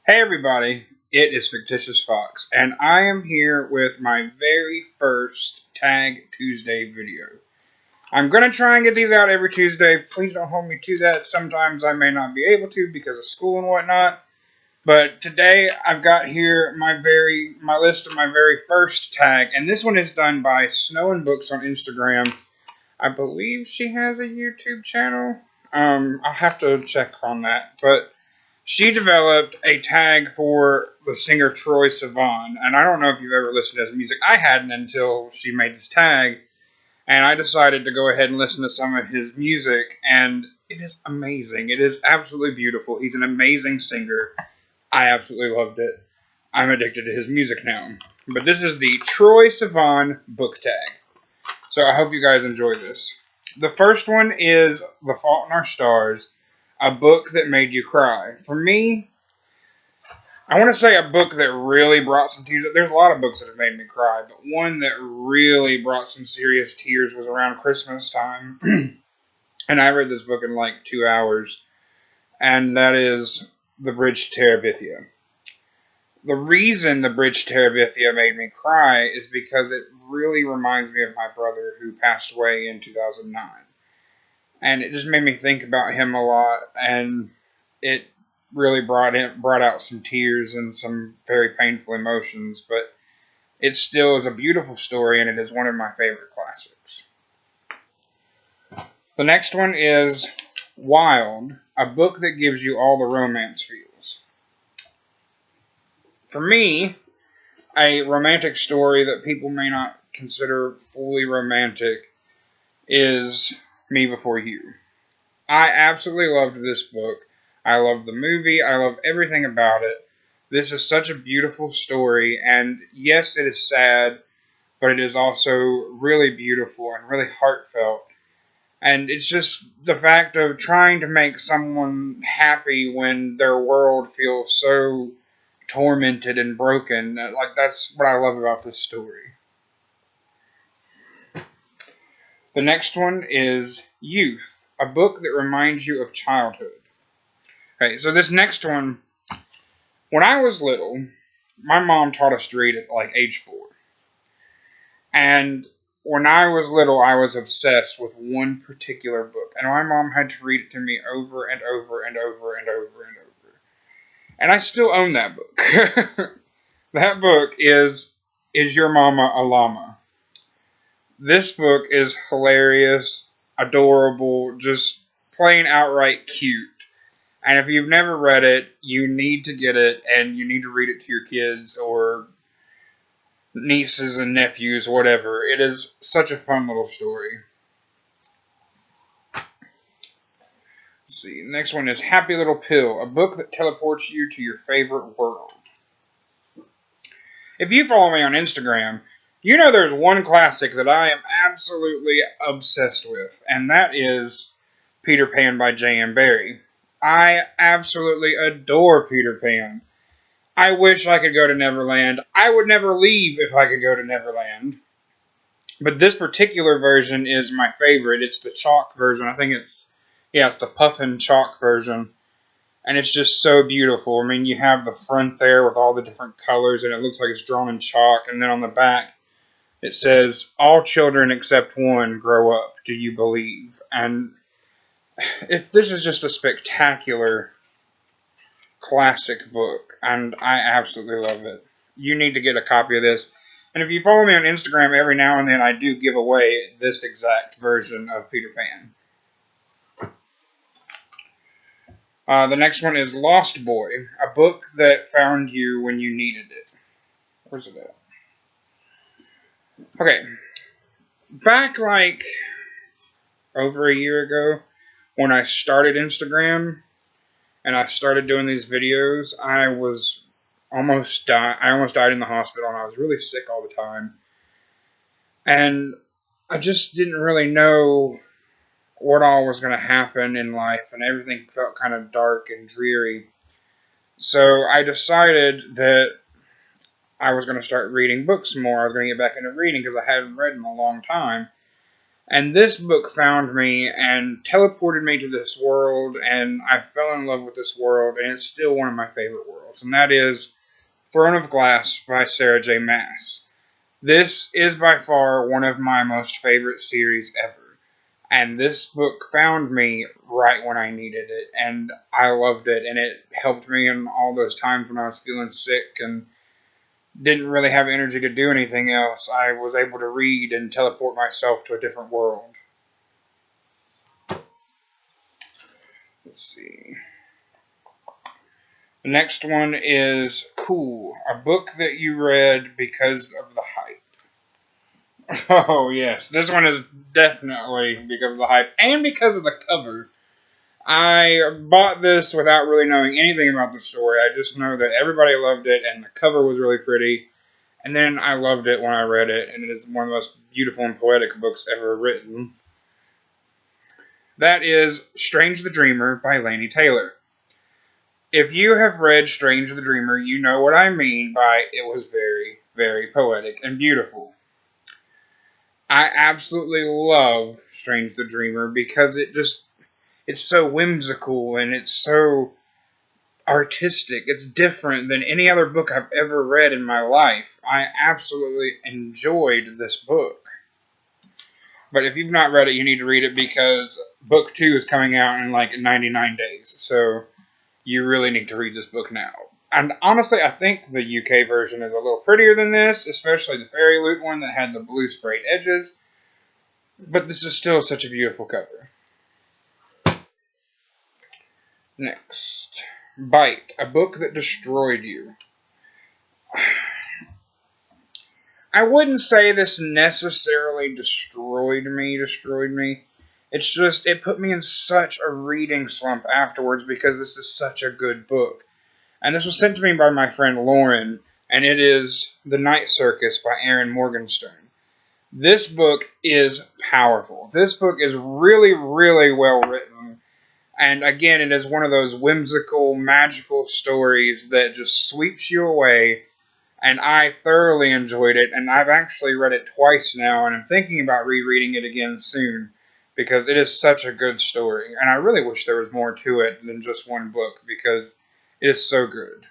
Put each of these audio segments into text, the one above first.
Hey everybody, it is Fictitious Fox, and I am here with my very first Tag Tuesday video. I'm going to try and get these out every Tuesday. Please don't hold me to that. Sometimes I may not be able to because of school and whatnot. But today I've got here my list of my very first tag, and this one is done by Snow and Books on Instagram. I believe she has a YouTube channel. I'll have to check on that, but she developed a tag for the singer Troye Sivan, and I don't know if you've ever listened to his music. I hadn't until she made this tag, and I decided to go ahead and listen to some of his music, and it is amazing. It is absolutely beautiful. He's an amazing singer. I absolutely loved it. I'm addicted to his music now. But this is the Troye Sivan book tag. So I hope you guys enjoy this. The first one is The Fault in Our Stars, a book that made you cry. For me, I want to say a book that really brought some tears. There's a lot of books that have made me cry, but one that really brought some serious tears was around Christmas time. And I read this book in like 2 hours, and that is The Bridge to Terabithia. The reason The Bridge to Terabithia made me cry is because it really reminds me of my brother who passed away in 2009. And it just made me think about him a lot, and it really brought out some tears and some very painful emotions, but it still is a beautiful story, and it is one of my favorite classics. The next one is Wild, a book that gives you all the romance feels. For me, a romantic story that people may not consider fully romantic is Me Before You. I absolutely loved this book. I love the movie. I love everything about it. This is such a beautiful story, and yes, it is sad, but it is also really beautiful and really heartfelt. And it's just the fact of trying to make someone happy when their world feels so tormented and broken. Like, that's what I love about this story. The next one is Youth, a book that reminds you of childhood. Okay, so this next one, when I was little, my mom taught us to read at like age 4. And when I was little, I was obsessed with one particular book. And my mom had to read it to me over and over and over and over and over. And I still own that book. That book Is Your Mama a Llama? This book is hilarious, adorable, just plain outright cute. And if you've never read it, you need to get it, and you need to read it to your kids or nieces and nephews, whatever. It is such a fun little story. Let's see. Next one is Happy Little Pill, a book that teleports you to your favorite world. If you follow me on Instagram, you know there's one classic that I am absolutely obsessed with, and that is Peter Pan by J.M. Barrie. I absolutely adore Peter Pan. I wish I could go to Neverland. I would never leave if I could go to Neverland. But this particular version is my favorite. It's the chalk version. I think it's the puffin chalk version. And it's just so beautiful. I mean, you have the front there with all the different colors, and it looks like it's drawn in chalk. And then on the back, it says, all children except one grow up. Do you believe? And this is just a spectacular classic book, and I absolutely love it. You need to get a copy of this. And if you follow me on Instagram, every now and then I do give away this exact version of Peter Pan. The next one is Lost Boy, a book that found you when you needed it. Where's it at? Okay. Back like over a year ago, when I started Instagram and I started doing these videos, I almost died in the hospital, and I was really sick all the time. And I just didn't really know what all was going to happen in life, and everything felt kind of dark and dreary. So I decided that I was going to start reading books more. I was going to get back into reading because I hadn't read in a long time. And this book found me and teleported me to this world, and I fell in love with this world, and it's still one of my favorite worlds, and that is Throne of Glass by Sarah J. Maas. This is by far one of my most favorite series ever. And this book found me right when I needed it, and I loved it, and it helped me in all those times when I was feeling sick and didn't really have energy to do anything else. I was able to read and teleport myself to a different world. Let's see. The next one is Cool, a book that you read because of the hype. Oh, yes. This one is definitely because of the hype and because of the cover. I bought this without really knowing anything about the story. I just know that everybody loved it and the cover was really pretty. And then I loved it when I read it, and it is one of the most beautiful and poetic books ever written. That is Strange the Dreamer by Laini Taylor. If you have read Strange the Dreamer, you know what I mean by it was very, very poetic and beautiful. I absolutely love Strange the Dreamer because it's so whimsical and it's so artistic. It's different than any other book I've ever read in my life. I absolutely enjoyed this book. But if you've not read it, you need to read it because book 2 is coming out in like 99 days. So you really need to read this book now. And honestly, I think the UK version is a little prettier than this, especially the Fairy Loot one that had the blue sprayed edges. But this is still such a beautiful cover. Next, Bite, a book that destroyed you. I wouldn't say this necessarily destroyed me. It's just, it put me in such a reading slump afterwards because this is such a good book. And this was sent to me by my friend Lauren, and it is The Night Circus by Erin Morgenstern. This book is powerful. This book is really, really well written. And again, it is one of those whimsical, magical stories that just sweeps you away. And I thoroughly enjoyed it. And I've actually read it twice now. And I'm thinking about rereading it again soon. Because it is such a good story. And I really wish there was more to it than just one book. Because it is so good.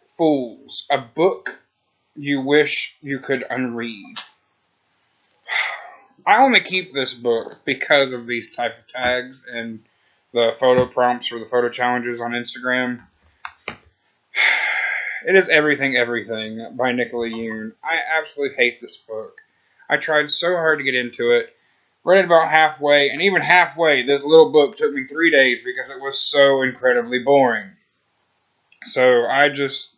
Fools. A book you wish you could unread. I only keep this book because of these type of tags and the photo prompts or the photo challenges on Instagram. It is Everything, Everything by Nicola Yoon. I absolutely hate this book. I tried so hard to get into it. Read it about halfway, and even halfway, this little book took me 3 days because it was so incredibly boring. So I just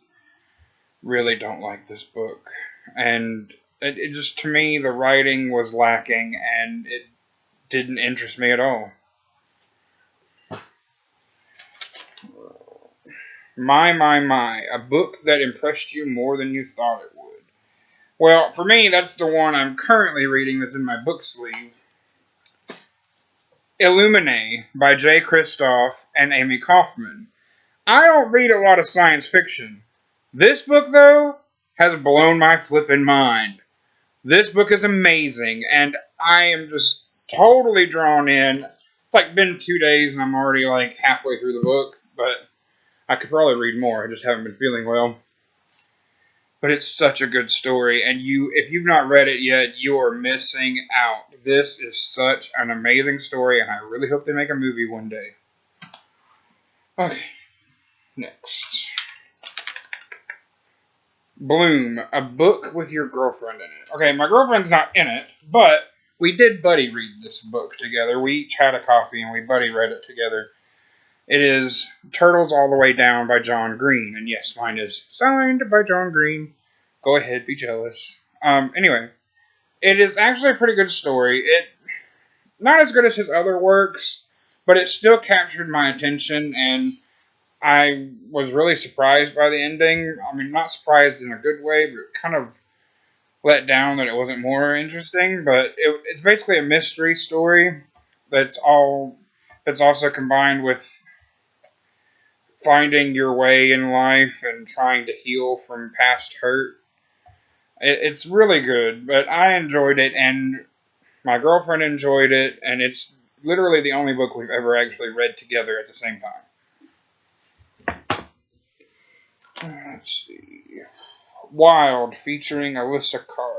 really don't like this book. And it just, to me, the writing was lacking, and it didn't interest me at all. My, a book that impressed you more than you thought it would. Well, for me, that's the one I'm currently reading that's in my book sleeve. Illuminae by Jay Kristoff and Amy Kaufman. I don't read a lot of science fiction. This book, though, has blown my flippin' mind. This book is amazing, and I am just totally drawn in. It's like been 2 days, and I'm already like halfway through the book, but I could probably read more. I just haven't been feeling well. But it's such a good story, and if you've not read it yet, you are missing out. This is such an amazing story, and I really hope they make a movie one day. Okay, next. Bloom, a book with your girlfriend in it. Okay, my girlfriend's not in it, but we did buddy read this book together. We each had a copy, and we buddy read it together. It is Turtles All the Way Down by John Green. And yes, mine is signed by John Green. Go ahead, be jealous. Anyway, it is actually a pretty good story. Not as good as his other works, but it still captured my attention, and I was really surprised by the ending. I mean, not surprised in a good way, but kind of let down that it wasn't more interesting. But it's basically a mystery story that's also combined with finding your way in life and trying to heal from past hurt. It's really good, but I enjoyed it, and my girlfriend enjoyed it, and it's literally the only book we've ever actually read together at the same time. Let's see. Wild, featuring Alyssa Cara.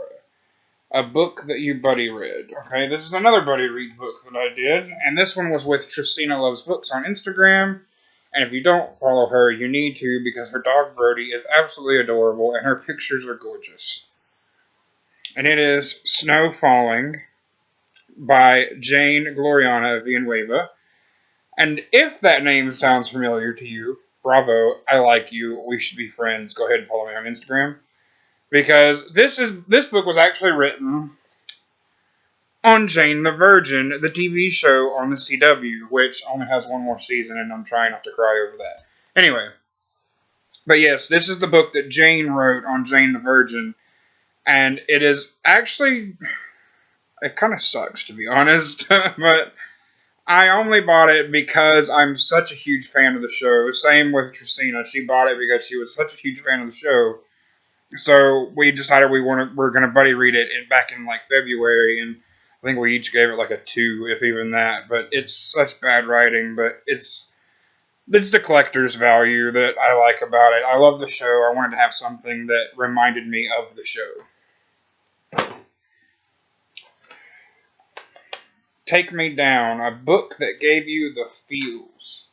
A book that you buddy read. Okay, this is another buddy read book that I did, and this one was with Tristina Loves Books on Instagram. And if you don't follow her, you need to, because her dog Brody is absolutely adorable, and her pictures are gorgeous. And it is Snow Falling by Jane Gloriana Villanueva. And if that name sounds familiar to you, bravo, I like you, we should be friends. Go ahead and follow me on Instagram. Because this book was actually written on Jane the Virgin, the TV show on the CW, which only has one more season, and I'm trying not to cry over that. Anyway, but yes, this is the book that Jane wrote on Jane the Virgin, and it is actually, it kind of sucks to be honest, but I only bought it because I'm such a huge fan of the show. Same with Tristina, she bought it because she was such a huge fan of the show. So we decided we're going to buddy read it back in like February, and I think we each gave it like a 2, if even that. But it's such bad writing, but it's the collector's value that I like about it. I love the show. I wanted to have something that reminded me of the show. Take Me Down, a book that gave you the feels.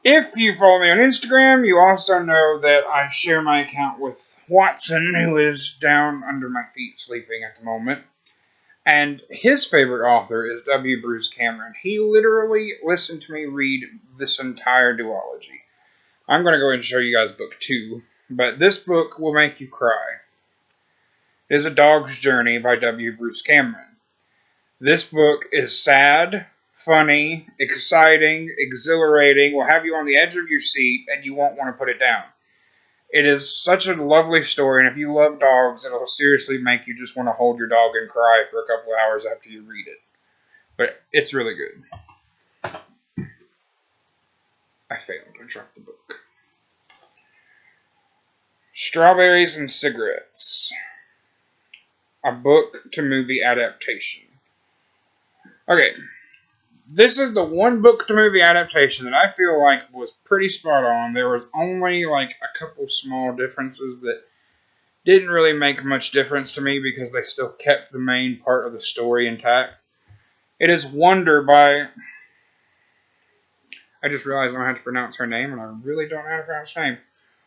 If you follow me on Instagram, you also know that I share my account with Watson, who is down under my feet sleeping at the moment. And his favorite author is W. Bruce Cameron. He literally listened to me read this entire duology. I'm going to go ahead and show you guys book 2, but this book will make you cry. It is A Dog's Journey by W. Bruce Cameron. This book is sad, funny, exciting, exhilarating, will have you on the edge of your seat, and you won't want to put it down. It is such a lovely story, and if you love dogs, it'll seriously make you just want to hold your dog and cry for a couple of hours after you read it. But it's really good. I failed. I dropped the book. Strawberries and Cigarettes. A book to movie adaptation. Okay. This is the one book to movie adaptation that I feel like was pretty spot on. There was only like a couple small differences that didn't really make much difference to me because they still kept the main part of the story intact. It is Wonder by... I just realized I don't have to pronounce her name, and I really don't know how to pronounce her name.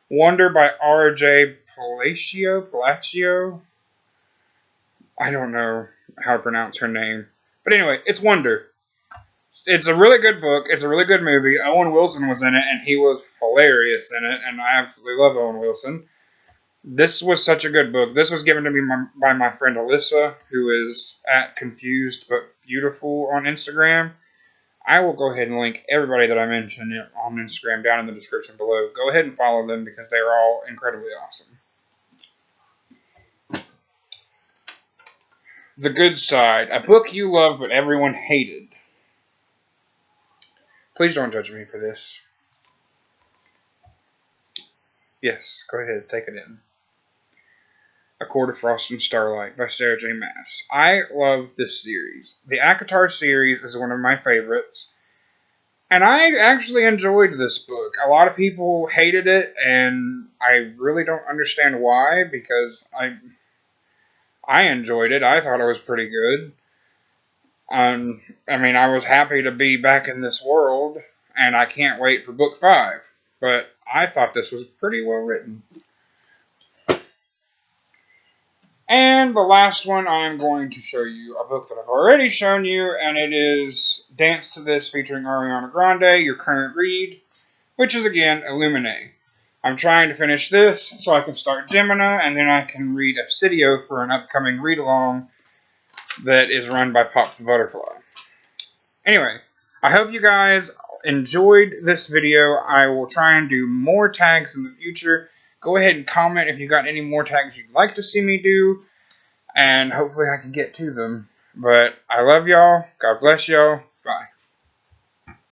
Wonder by R.J. Palacio? I don't know how to pronounce her name. But anyway, it's Wonder. It's a really good book. It's a really good movie. Owen Wilson was in it, and he was hilarious in it, and I absolutely love Owen Wilson. This was such a good book. This was given to me by my friend Alyssa, who is at Confused But Beautiful on Instagram. I will go ahead and link everybody that I mentioned on Instagram down in the description below. Go ahead and follow them because they are all incredibly awesome. The Good Side, a book you love but everyone hated. Please don't judge me for this. Yes, go ahead, take it in. A Court of Frost and Starlight by Sarah J. Maas. I love this series. The ACOTAR series is one of my favorites. And I actually enjoyed this book. A lot of people hated it, and I really don't understand why, because I enjoyed it. I thought it was pretty good. I mean, I was happy to be back in this world, and I can't wait for book 5. But I thought this was pretty well written. And the last one, I'm going to show you a book that I've already shown you, and it is Dance to This featuring Ariana Grande, your current read, which is, again, Illuminae. I'm trying to finish this so I can start Gemina, and then I can read Obsidio for an upcoming read-along that is run by Pop the Butterfly. Anyway, I hope you guys enjoyed this video. I will try and do more tags in the future. Go ahead and comment if you got any more tags you'd like to see me do, and hopefully I can get to them. But I love y'all. God bless y'all.